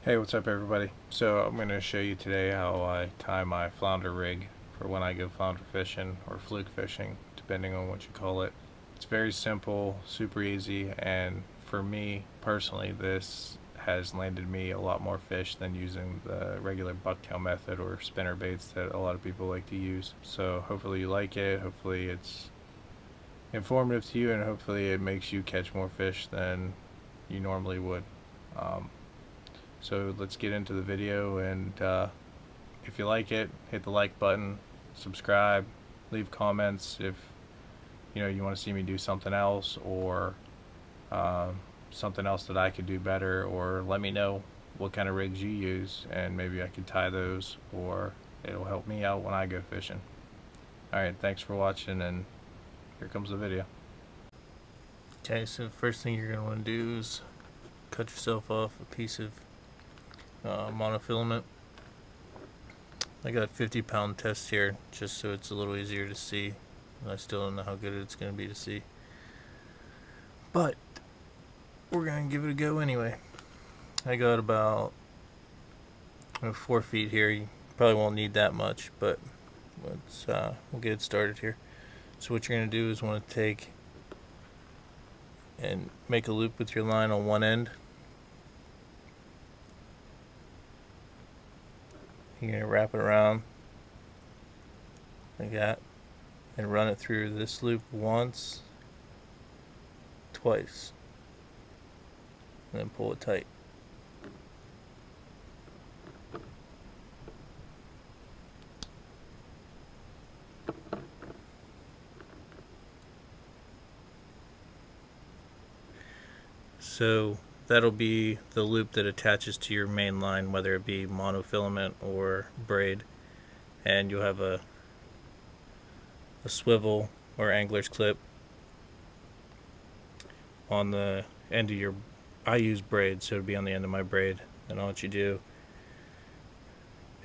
Hey, what's up everybody? So I'm going to show you today how I tie my flounder rig for when I go flounder fishing or fluke fishing, depending on what you call it. It's very simple, super easy, and for me personally this has landed me a lot more fish than using the regular bucktail method or spinner baits that a lot of people like to use. So hopefully you like it, hopefully it's informative to you, and hopefully it makes you catch more fish than you normally would. So let's get into the video, and if you like it, hit the like button, subscribe, leave comments if you want to see me do something else, or something else that I could do better, or let me know what kind of rigs you use and maybe I could tie those, or it'll help me out when I go fishing. Alright, thanks for watching, and here comes the video. Okay, so the first thing you're going to want to do is cut yourself off a piece of monofilament. I got a 50-pound test here just so it's a little easier to see. I still don't know how good it's going to be to see, but we're going to give it a go anyway. I got about 4 feet here. You probably won't need that much, but we'll get it started here. So what you're going to do is want to take and make a loop with your line on one end. You're going to wrap it around like that and run it through this loop once, twice, and then pull it tight. So that'll be the loop that attaches to your main line, whether it be monofilament or braid, and you'll have a swivel or angler's clip on the end of your, I use braid, so it'll be on the end of my braid. And all what you do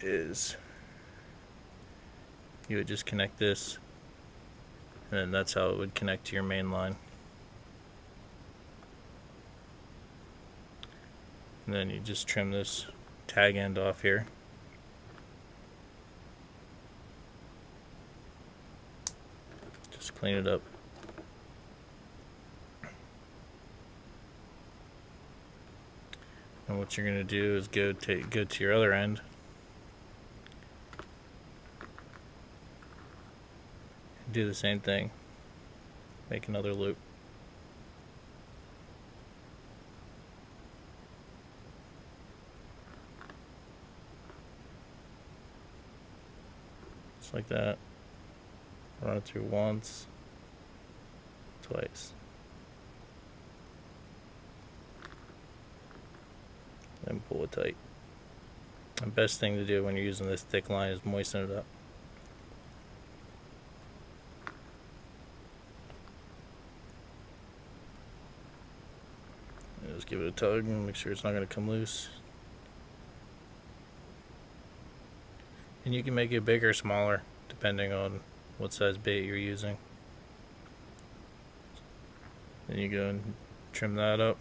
is you would just connect this, and then that's how it would connect to your main line. And then you just trim this tag end off here. Just clean it up. And what you're going to do is go to your other end and do the same thing. Make another loop. Just like that. Run it through once, twice, then pull it tight. The best thing to do when you're using this thick line is moisten it up. And just give it a tug and make sure it's not going to come loose. And you can make it bigger or smaller depending on what size bait you're using. Then you go and trim that up.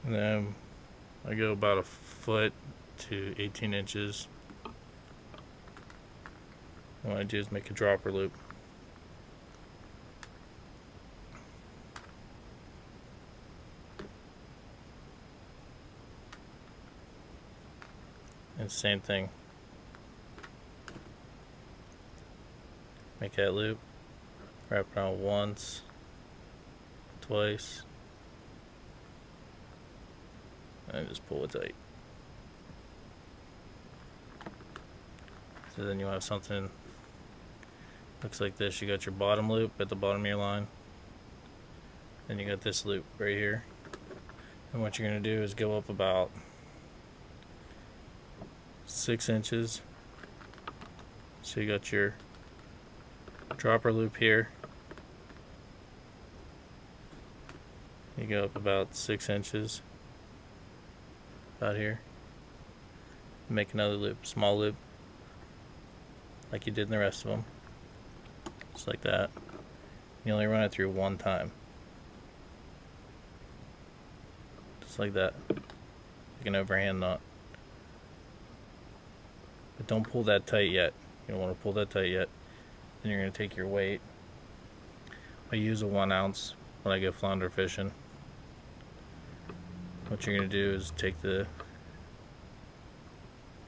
And then I go about a foot to 18 inches. And what I do is make a dropper loop. And same thing. Make that loop, wrap around once, twice, and just pull it tight. So then you have something looks like this. You got your bottom loop at the bottom of your line, then you got this loop right here. And what you're going to do is go up about 6 inches. So you got your dropper loop here. You go up about 6 inches, about here. Make another loop, small loop, like you did in the rest of them, just like that. You only run it through one time. Just like that. Like an overhand knot. But don't pull that tight yet. You don't want to pull that tight yet. Then you're going to take your weight. I use a 1 ounce when I go flounder fishing. What you're going to do is take the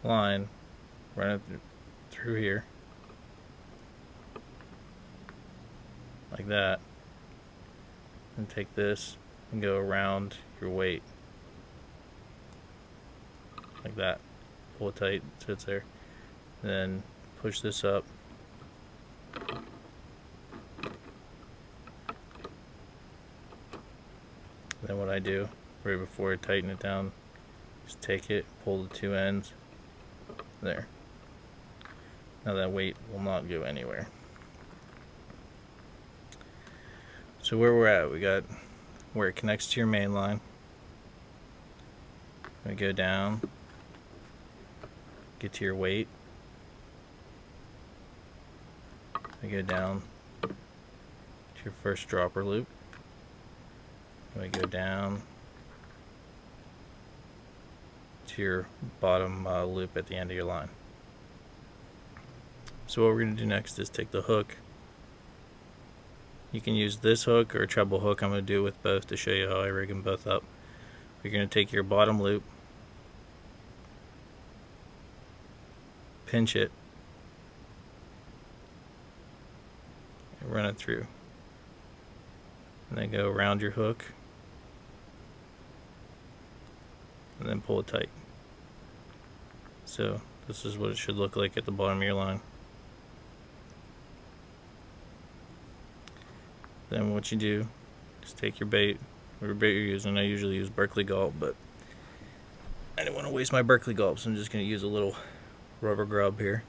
line, run it through here, like that, and take this and go around your weight, like that. Pull it tight, it sits there. Then push this up. Then what I do, right before I tighten it down, just take it, pull the 2 ends, there. Now that weight will not go anywhere. So where we're at, we got where it connects to your main line. We go down, get to your weight. We go down to your first dropper loop. And we go down to your bottom loop at the end of your line. So what we're going to do next is take the hook. You can use this hook or a treble hook. I'm going to do it with both to show you how I rig them both up. You're going to take your bottom loop, pinch it, and run it through. And then go around your hook, and then pull it tight. So this is what it should look like at the bottom of your line. Then what you do is take your bait, whatever bait you're using. I usually use Berkeley gulp, but I didn't want to waste my Berkeley gulp, so I'm just going to use a little rubber grub here.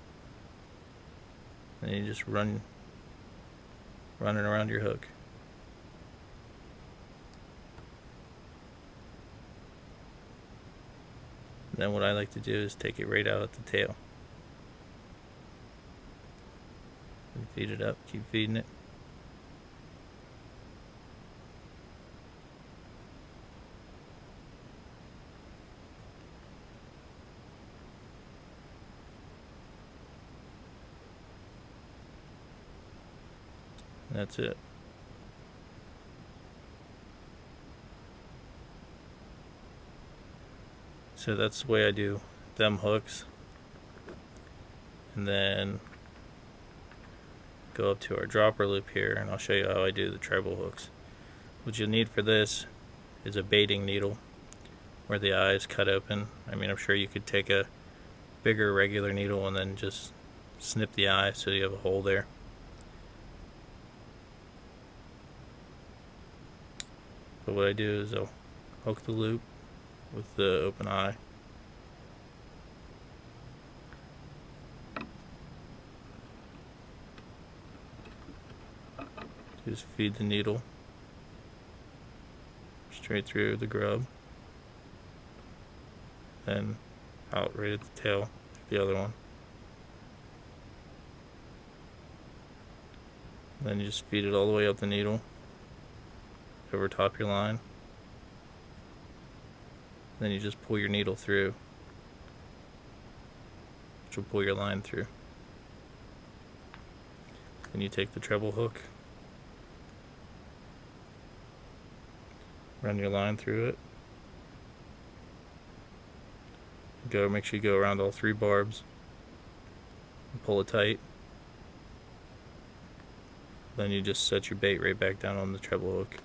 And you just run it around your hook. And then what I like to do is take it right out at the tail. And feed it up, keep feeding it. That's it. So that's the way I do them hooks. And then go up to our dropper loop here, and I'll show you how I do the treble hooks. What you'll need for this is a baiting needle where the eye is cut open. I mean, I'm sure you could take a bigger regular needle and then just snip the eye so you have a hole there. But what I do is I'll hook the loop with the open eye. Just feed the needle straight through the grub, then out right at the tail, the other one. Then you just feed it all the way up the needle, over top your line. Then you just pull your needle through, which will pull your line through. Then you take the treble hook, run your line through it. Make sure you go around all 3 barbs and pull it tight. Then you just set your bait right back down on the treble hook.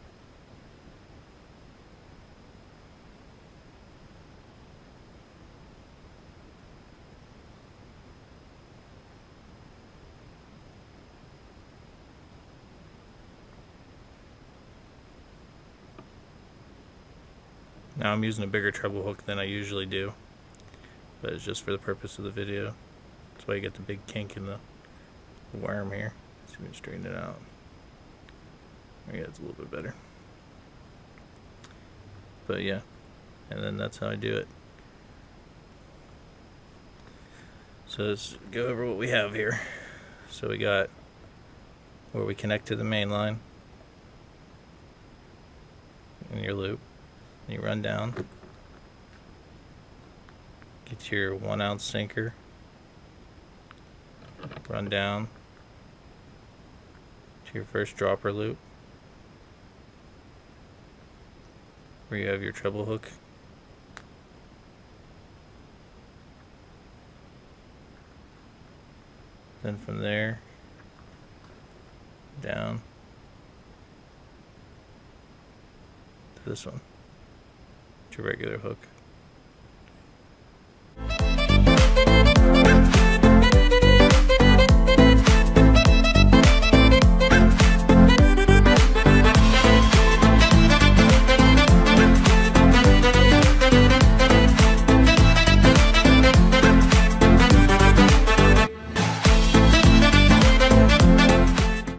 Now I'm using a bigger treble hook than I usually do, but it's just for the purpose of the video. That's why you get the big kink in the worm here. So we can straighten it out. There you go, it's a little bit better. But yeah, and then that's how I do it. So let's go over what we have here. So we got where we connect to the main line. in your loop. And you run down, get your 1 ounce sinker, run down to your first dropper loop where you have your treble hook. Then from there down to this one, to your regular hook.